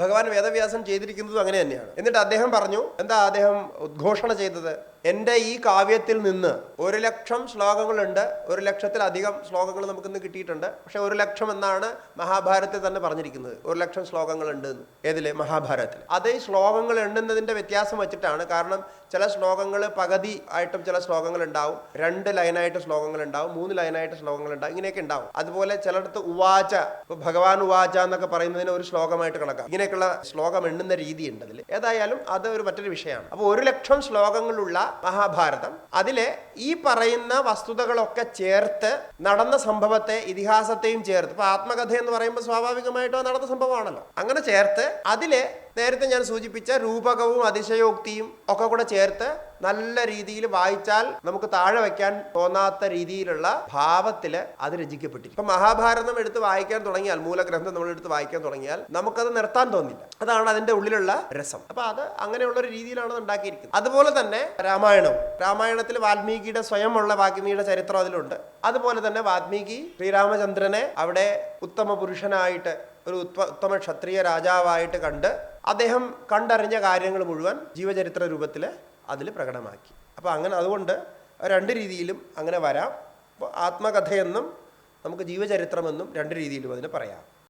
ഭഗവാൻ വേദവ്യാസൻ ചെയ്തിരിക്കുന്നതും അങ്ങനെ തന്നെയാണ്. എന്നിട്ട് അദ്ദേഹം പറഞ്ഞു, എന്താ അദ്ദേഹം ഉദ്ഘോഷണ ചെയ്തത്? എൻ്റെ ഈ കാവ്യത്തിൽ നിന്ന് 1,00,000 ശ്ലോകങ്ങളുണ്ട്. 1,00,000-ലധികം ശ്ലോകങ്ങൾ നമുക്കിന്ന് കിട്ടിയിട്ടുണ്ട്. പക്ഷെ 1,00,000 എന്നാണ് മഹാഭാരതത്തിൽ തന്നെ പറഞ്ഞിരിക്കുന്നത്. 1,00,000 ശ്ലോകങ്ങളുണ്ട് എന്ന്. ഏതിലെ? മഹാഭാരതത്തിൽ. അത് ഈ ശ്ലോകങ്ങൾ എണ്ണുന്നതിൻ്റെ വ്യത്യാസം വെച്ചിട്ടാണ്. കാരണം ചില ശ്ലോകങ്ങൾ പകുതി ആയിട്ടും ചില ശ്ലോകങ്ങൾ ഉണ്ടാവും, 2 ലൈനായിട്ട് ശ്ലോകങ്ങൾ ഉണ്ടാവും, 3 ലൈനായിട്ട് ശ്ലോകങ്ങൾ ഉണ്ടാവും, ഇങ്ങനെയൊക്കെ ഉണ്ടാവും. അതുപോലെ ചിലയിടത്ത് ഉവാച, ഭഗവാൻ ഉവാച എന്നൊക്കെ പറയുന്നതിന് ഒരു ശ്ലോകമായിട്ട് കണക്കാം. ഇങ്ങനെയൊക്കെയുള്ള ശ്ലോകം എണ്ണുന്ന രീതിയുണ്ട് അതിൽ. ഏതായാലും അത് മറ്റൊരു വിഷയമാണ്. അപ്പോൾ 1,00,000 ശ്ലോകങ്ങളുള്ള മഹാഭാരതം, അതിലെ ഈ പറയുന്ന വസ്തുതകളൊക്കെ ചേർത്ത് നടന്ന സംഭവത്തെ, ഇതിഹാസത്തെയും ചേർത്ത്, ഇപ്പൊ ആത്മകഥ എന്ന് പറയുമ്പോൾ സ്വാഭാവികമായിട്ടും നടന്ന സംഭവമാണല്ലോ, അങ്ങനെ ചേർത്ത് അതിലെ നേരത്തെ ഞാൻ സൂചിപ്പിച്ച രൂപകവും അതിശയോക്തിയും ഒക്കെ കൂടെ ചേർത്ത് നല്ല രീതിയിൽ വായിച്ചാൽ നമുക്ക് താഴെ വയ്ക്കാൻ തോന്നാത്ത രീതിയിലുള്ള ഭാവത്തില് അത് രചിക്കപ്പെട്ടിരിക്കും. ഇപ്പൊ മഹാഭാരതം എടുത്ത് വായിക്കാൻ തുടങ്ങിയാൽ, മൂലഗ്രന്ഥം നമ്മൾ എടുത്ത് വായിക്കാൻ തുടങ്ങിയാൽ നമുക്കത് നിർത്താൻ തോന്നില്ല. അതാണ് അതിന്റെ ഉള്ളിലുള്ള രസം. അപ്പൊ അത് അങ്ങനെയുള്ള ഒരു രീതിയിലാണ് അത് ഉണ്ടാക്കിയിരിക്കുന്നത്. അതുപോലെ തന്നെ രാമായണത്തിൽ വാൽമീകിയുടെ സ്വയമുള്ള വാൽമീകിയുടെ ചരിത്രം അതിലുണ്ട്. അതുപോലെ തന്നെ വാൽമീകി ശ്രീരാമചന്ദ്രനെ അവിടെ ഉത്തമ പുരുഷനായിട്ട്, ഒരു ഉത്തമ ക്ഷത്രിയ രാജാവായിട്ട് കണ്ട് അദ്ദേഹം കണ്ടറിഞ്ഞ കാര്യങ്ങൾ മുഴുവൻ ജീവചരിത്ര രൂപത്തിൽ അതിൽ പ്രകടമാക്കി. അപ്പോൾ അങ്ങനെ അതുകൊണ്ട് 2 രീതിയിലും അങ്ങനെ വരാം. അപ്പോൾ ആത്മകഥയെന്നും നമുക്ക് ജീവചരിത്രമെന്നും 2 രീതിയിലും അതിന് പറയാം.